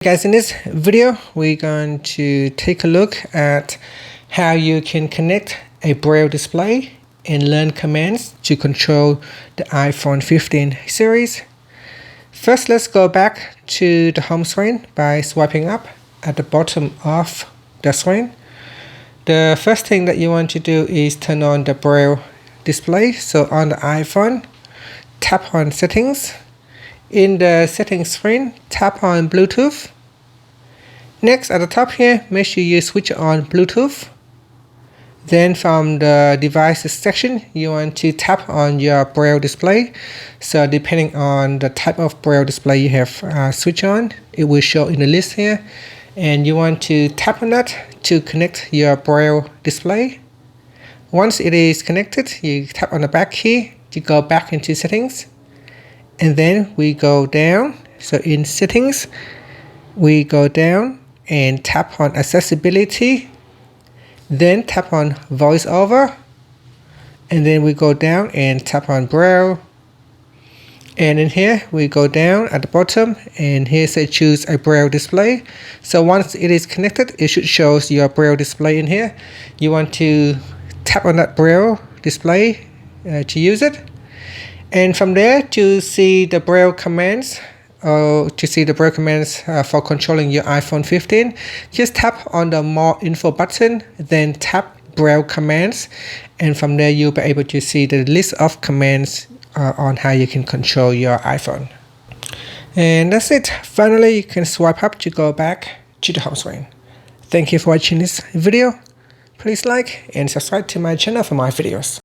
Guys, in this video we're going to take a look at how you can connect a Braille display and learn commands to control the iPhone 15 series. First, let's go back to the home screen by swiping up at the bottom of the screen. The first thing that you want to do is turn on the Braille display. So on the iPhone, tap on settings. In the settings screen, tap on Bluetooth. Next, at the top here, make sure you switch on Bluetooth. Then from the devices section, you want to tap on your Braille display. So depending on the type of Braille display you have switched on, it will show in the list here. And you want to tap on that to connect your Braille display. Once it is connected, you tap on the back key to go back into settings. And then we go down. So in settings, we go down and tap on accessibility. Then tap on voiceover. And then we go down and tap on Braille. And in here, we go down at the bottom and here say choose a Braille display. So once it is connected, it should show your Braille display in here. You want to tap on that Braille display to use it. And from there, to see the Braille commands, for controlling your iPhone 15, just tap on the More Info button, then tap Braille commands, and from there you'll be able to see the list of commands on how you can control your iPhone. And that's it. Finally, you can swipe up to go back to the home screen. Thank you for watching this video. Please like and subscribe to my channel for more videos.